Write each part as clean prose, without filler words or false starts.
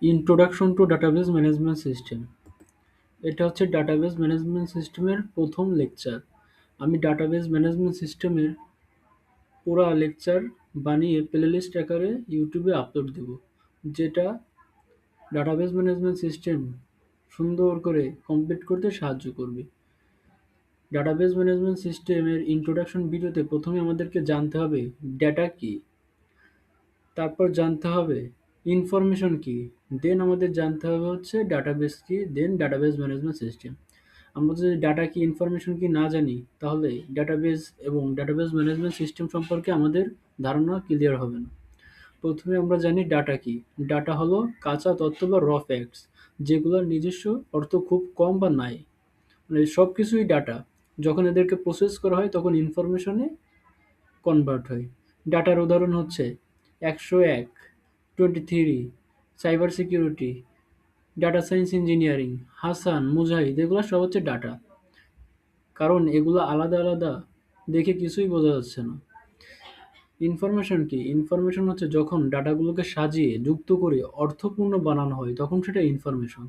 Introduction to database management system. এটা হচ্ছে database management সিস্টেমের প্রথম লেকচার। আমি ডাটাবেস ম্যানেজমেন্ট সিস্টেমের পুরা লেকচার বানিয়ে প্লেলিস্ট আকারে ইউটিউবে আপলোড দেব, যেটা ডাটাবেস ম্যানেজমেন্ট সিস্টেম সুন্দর করে কমপ্লিট করতে সাহায্য করবে। ডাটাবেস ম্যানেজমেন্ট সিস্টেমের ইন্ট্রোডাকশন ভিডিওতে প্রথমে আমাদেরকে জানতে হবে ডেটা কি, তারপর জানতে হবে ইনফরমেশন কি, দেন আমাদের জানতে হবে হচ্ছে ডাটাবেস কি, দেন ডাটাবেস ম্যানেজমেন্ট সিস্টেম। আমরা যদি ডাটা কি ইনফরমেশন কি না জানি, তাহলে ডাটাবেস এবং ডাটাবেস ম্যানেজমেন্ট সিস্টেম সম্পর্কে আমাদের ধারণা ক্লিয়ার হবে না। প্রথমে আমরা জানি ডাটা কি। ডাটা হলো কাঁচা তথ্য বা র ফ্যাক্টস, যেগুলোর নিজস্ব অর্থ খুব কম বা নাই। মানে সব কিছুই ডাটা। যখন এদেরকে প্রসেস করা হয় তখন ইনফরমেশনে কনভার্ট হয়। ডাটার উদাহরণ হচ্ছে ১০১, 23, cyber security, data science engineering, Hasan, Mujahid, এগুলো সব হচ্ছে ডাটা। কারণ এগুলো আলাদা আলাদা দেখে কিছুই বোঝা যাচ্ছে না। ইনফরমেশন কি? ইনফরমেশন হচ্ছে যখন ডাটাগুলোকে সাজিয়ে যুক্ত করে অর্থপূর্ণ বানানো হয়, তখন সেটা ইনফরমেশন।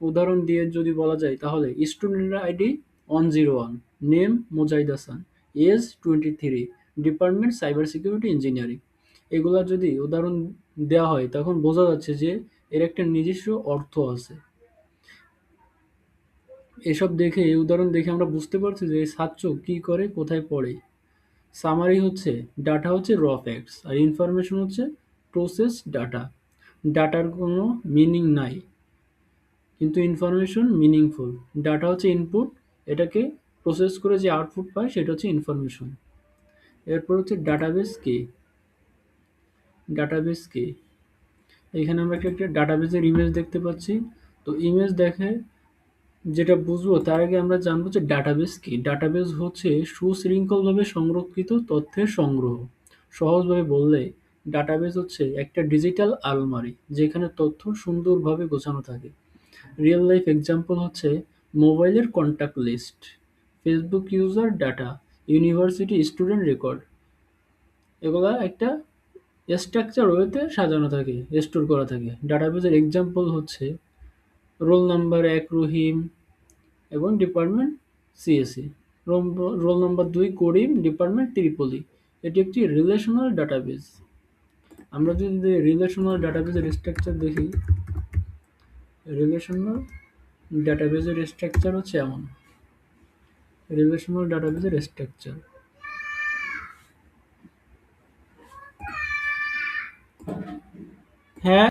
উদাহরণ দিয়ে যদি বলা যায় তাহলে student ID 101, name Mujahid Hasan, age 23, department cyber security engineering. এগুলা যদি উদাহরণ দেওয়া হয় তখন বোঝা যাচ্ছে যে এর একটা নিজস্ব অর্থ আছে। এসব দেখে, এই উদাহরণ দেখে আমরা বুঝতে পারছি যে এই ছাত্র কি করে, কোথায় পড়ে। সামারি হচ্ছে ডাটা হচ্ছে র ফ্যাক্টস, আর ইনফরমেশন হচ্ছে প্রসেস ডাটা। ডাটার কোনো মিনিং নাই, কিন্তু ইনফরমেশন মিনিংফুল। ডাটা হচ্ছে ইনপুট, এটাকে প্রসেস করে যে আউটপুট পায় সেটা হচ্ছে ইনফরমেশন। এরপর হচ্ছে ডাটাবেস কি। ডাটাবেস কি, এখানে আমরা একটা ডাটাবেসের ইমেজ দেখতে পাচ্ছি। তো ইমেজ দেখে যেটা বুঝবো তার আগে আমরা জানবো যে ডাটাবেস কি। ডাটাবেস হচ্ছে সুশৃঙ্খলভাবে সংরক্ষিত তথ্যের সংগ্রহ। সহজভাবে বললে ডাটাবেস হচ্ছে একটা ডিজিটাল আলমারি, যেখানে তথ্য সুন্দরভাবে গোছানো থাকে। রিয়েল লাইফ এক্সাম্পল হচ্ছে মোবাইলের contact list, Facebook user data, university student record. এগুলা একটা স্ট্রাকচার ওয়েতে সাজানো থাকে, স্টোর করা থাকে। ডাটাবেসের এক্সাম্পল হচ্ছে রোল নাম্বার ১ রহিম এবং ডিপার্টমেন্ট সিএসই, রোল নাম্বার ২ করিম, ডিপার্টমেন্ট ত্রিপলি। এটি একটি রিলেশনাল ডাটাবেস। আমরা যদি রিলেশনাল ডাটাবেসের স্ট্রাকচার দেখি, রিলেশনাল ডাটাবেসের স্ট্রাকচার হচ্ছে এমন। রিলেশনাল ডাটাবেসের স্ট্রাকচার, হ্যাঁ,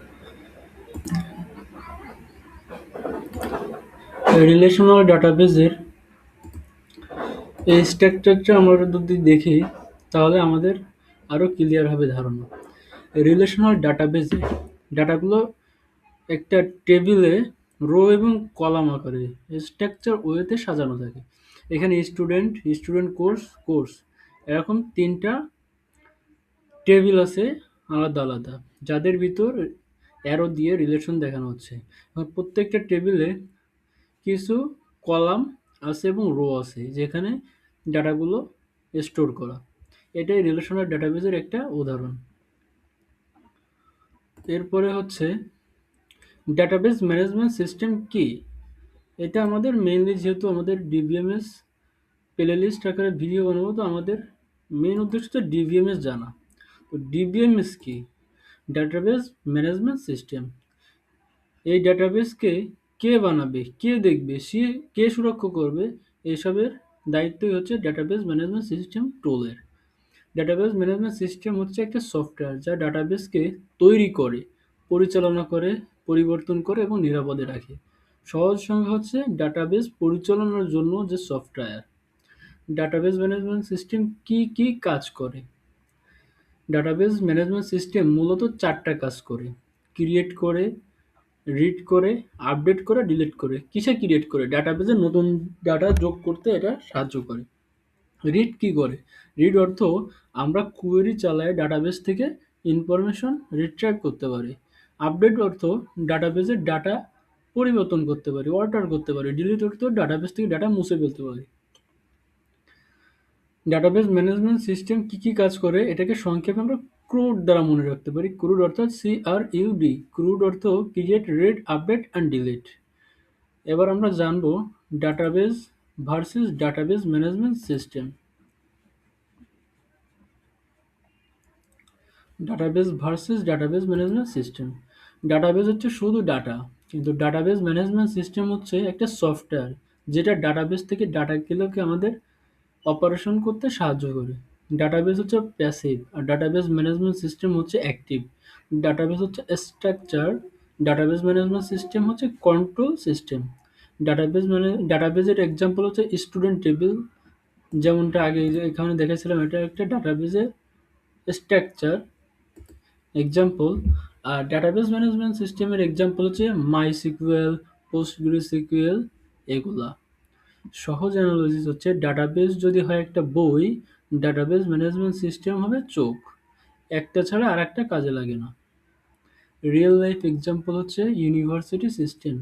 রিলেশনাল ডাটাবেসের এই স্ট্রাকচারটা আমরা যদি দেখি তাহলে আমাদের আরো ক্লিয়ার হবে ধারণা। রিলেশনাল ডাটাবেসে ডাটাগুলো একটা টেবিলে রো এবং কলাম আকারে স্ট্রাকচার ওয়েতে সাজানো থাকে। এখানে স্টুডেন্ট, স্টুডেন্ট কোর্স, কোর্স, এরকম ৩টা টেবিল আছে আলাদা আলাদা, যাদের ভিতর অ্যারো দিয়ে রিলেশন দেখানো হচ্ছে। এবং প্রত্যেকটা টেবিলে কিছু কলাম আছে এবং রো আছে, যেখানে ডাটাগুলো স্টোর করা। এটাই রিলেশনাল ডাটাবেসের একটা উদাহরণ। এরপরে হচ্ছে ডাটাবেস ম্যানেজমেন্ট সিস্টেম কি। এটা আমাদের মেইনলি, যেহেতু আমাদের ডিবিএমএস প্লেলিস্ট আকারে ভিডিও বানাবো, তো আমাদের মেইন উদ্দেশ্য তো ডিবিএমএস জানা। তো ডিবিএমএস কি? Database management system. এই ডাটাবেসকে কে বানাবে, কে দেখবে, কে সুরক্ষা করবে, এসবের দায়িত্বই হচ্ছে ডাটাবেস ম্যানেজমেন্ট সিস্টেম টুলের। ডাটাবেস ম্যানেজমেন্ট সিস্টেম হচ্ছে একটা সফটওয়্যার যা ডাটাবেসকে তৈরি করে, পরিচালনা করে, পরিবর্তন করে এবং নিরাপদে রাখে। সহজ সংজ্ঞা হচ্ছে ডাটাবেস পরিচালনার জন্য যে সফটওয়্যার। ডাটাবেস ম্যানেজমেন্ট সিস্টেম কি কি কাজ করে? ডাটাবেস ম্যানেজমেন্ট সিস্টেম মূলত ৪টা কাজ করে: ক্রিয়েট করে, রিড করে, আপডেট করে, ডিলিট করে। কিসে ক্রিয়েট করে? ডাটাবেসে নতুন ডাটা যোগ করতে এটা সাহায্য করে। রিড কি করে? রিড অর্থ আমরা কোয়েরি চালায় ডাটাবেস থেকে ইনফরমেশন রিট্রাইভ করতে পারি। আপডেট অর্থ ডাটাবেসের ডাটা পরিবর্তন করতে পারি, অল্টার করতে পারি। ডিলিট অর্থ ডাটাবেস থেকে ডাটা মুছে ফেলতে পারি। ডাটাবেস ম্যানেজমেন্ট সিস্টেম কি কি কাজ করে এটাকে সংক্ষেপে আমরা ক্রুড দ্বারা মনে রাখতে পারি। ক্রুড অর্থাৎ CRUD, ক্রুড অর্থ create, read, update and delete. এবার আমরা জানবো database versus database management system. Database versus database management system. Database হচ্ছে শুধু ডাটা, কিন্তু ডাটাবেজ ম্যানেজমেন্ট সিস্টেম হচ্ছে একটা সফটওয়্যার যেটা ডাটাবেজ থেকে ডাটাগুলোকে আমাদের অপারেশন করতে সাহায্য করে। ডাটাবেজ হচ্ছে প্যাসিভ আর ডাটাবেজ ম্যানেজমেন্ট সিস্টেম হচ্ছে অ্যাক্টিভ। ডাটাবেজ হচ্ছে স্ট্রাকচার, ডাটাবেজ ম্যানেজমেন্ট সিস্টেম হচ্ছে কন্ট্রোল সিস্টেম। ডাটাবেজের এক্সাম্পল হচ্ছে স্টুডেন্ট টেবিল, যেমনটা আগে এই যে এখানে দেখেছিলাম, এটা একটা ডাটাবেজের স্ট্রাকচার এক্সাম্পল। আর ডাটাবেজ ম্যানেজমেন্ট সিস্টেমের এক্সাম্পল হচ্ছে মাইসিকিউএল, পোস্টগ্রেসিকিউএল, এগুলা। সহজ অ্যানালজিস হচ্ছে ডাটাবেজ যদি হয় একটা বই, ডাটাবেজ ম্যানেজমেন্ট সিস্টেম হবে চোখ। একটা ছাড়া আর একটা কাজে লাগে না। রিয়েল লাইফ এক্সাম্পল হচ্ছে ইউনিভার্সিটি সিস্টেম,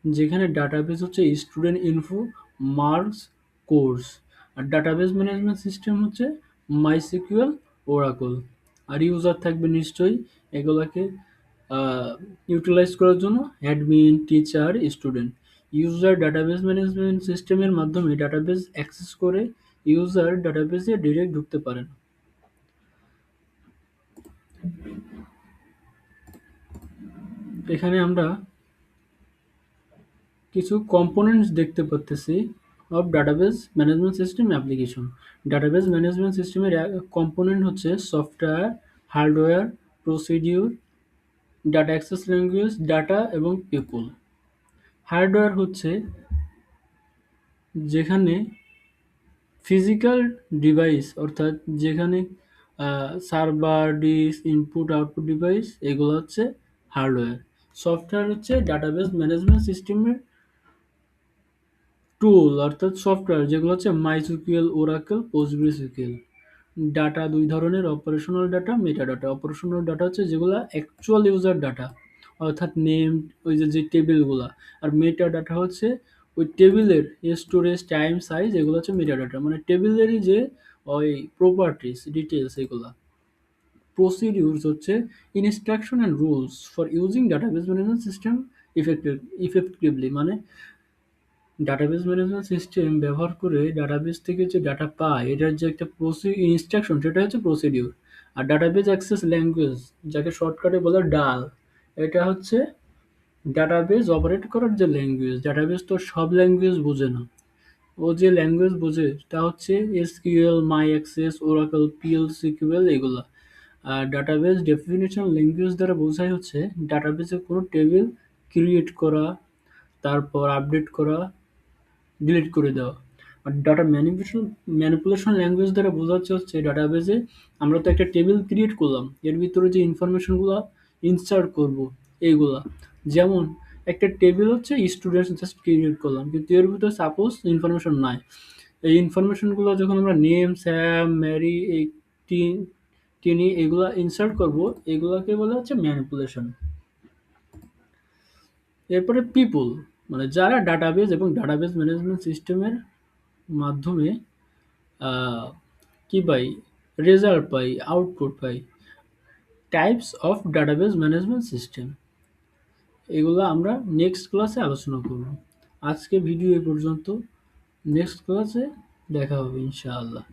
যেখানে ডাটাবেজ হচ্ছে স্টুডেন্ট ইনফো, মার্কস, কোর্স। আর ডাটাবেজ ম্যানেজমেন্ট সিস্টেম হচ্ছে মাইসিকিউএল, ওরাকল। আর ইউজার থাকবে নিশ্চয়ই এগুলাকে ইউটিলাইজ করার জন্য admin, teacher, student. User database management সিস্টেমের মাধ্যমে ডাটাবেজ অ্যাক্সেস করে ইউজার ডাটাবেজে ডিরেক্ট ঢুকতে পারেন। এখানে আমরা কিছু কম্পোনেন্টস দেখতে পারতেছি of database management system application. Database management সিস্টেমের কম্পোনেন্ট হচ্ছে software, hardware, procedure, data access language, data এবং পিপল। হার্ডওয়্যার হচ্ছে যেখানে ফিজিক্যাল ডিভাইস, অর্থাৎ যেখানে server, disk, input output device, এগুলো হচ্ছে হার্ডওয়্যার। সফটওয়্যার হচ্ছে ডাটাবেজ ম্যানেজমেন্ট সিস্টেমের টুল অর্থাৎ সফটওয়্যার, যেগুলো হচ্ছে মাইসিকিউএল, ওরাকল, পোস্টগ্রেসিকিউএল। ডাটা দুই ধরনের: operational data, meta data. Operational data হচ্ছে যেগুলো অ্যাকচুয়াল ইউজার ডাটা, অর্থাৎ নেম, ওই যে টেবিলগুলা। আর মেটা ডাটা হচ্ছে ওই টেবিলের স্টোরেজ, টাইম, সাইজ, এগুলো হচ্ছে মেটা ডাটা, মানে টেবিলেরই যে ওই প্রপার্টিস, ডিটেলস, এগুলা। প্রসিডিউরস হচ্ছে instruction and rules for using database management system effectively, মানে ডাটাবেস ম্যানেজমেন্ট সিস্টেম ব্যবহার করে ডাটাবেস থেকে যে ডাটা পায় এটার যে একটা ইনস্ট্রাকশন, সেটা হচ্ছে প্রসিডিউর। আর ডাটাবেস অ্যাক্সেস ল্যাঙ্গুয়েজ, যাকে শর্টকাটে বলে ডাল, এটা হচ্ছে ডাটাবেস অপারেট করার যে ল্যাঙ্গুয়েজ। ডাটাবেস তো সব ল্যাঙ্গুয়েজ বোঝে না, ও যে ল্যাঙ্গুয়েজ বোঝে তা হচ্ছে এসকিউএল, মাই অ্যাক্সেস, ওরাকল, পিএল এগুলা। আর ডাটাবেস ডেফিনিশন ল্যাঙ্গুয়েজ দ্বারা বোঝায় হচ্ছে ডাটাবেসে কোনো টেবিল ক্রিয়েট করা, তারপর আপডেট করা, ডিলিট করে দেওয়া। আর ডাটা ম্যানিপুলেশন ল্যাঙ্গুয়েজ দ্বারা বোঝাচ্ছে হচ্ছে ডাটাবেজে আমরা তো একটা টেবিল ক্রিয়েট করলাম, এর ভিতরে যে ইনফরমেশনগুলো ইনসার্ট করব এইগুলা। যেমন একটা টেবিল হচ্ছে স্টুডেন্টস জাস্ট ক্রিয়েট করলাম, কিন্তু এর ভিতরে সাপোজ ইনফরমেশন নাই। এই ইনফরমেশনগুলো যখন আমরা নেম, স্যাম, ম্যারি, এই টিনি এগুলা ইনসার্ট করব, এগুলাকে বলা হচ্ছে ম্যানিপুলেশন। এরপরে পিপল, মানে যারা ডাটাবেজ এবং ডাটাবেজ ম্যানেজমেন্ট সিস্টেমের মাধ্যমে আহ, কি পাই, রেজাল্ট পাই, আউটপুট পাই। Types of database management system, এগুলো আমরা নেক্সট ক্লাসে আলোচনা করব। আজকে ভিডিও এ পর্যন্ত, নেক্সট ক্লাসে দেখা হবে ইনশাআল্লাহ।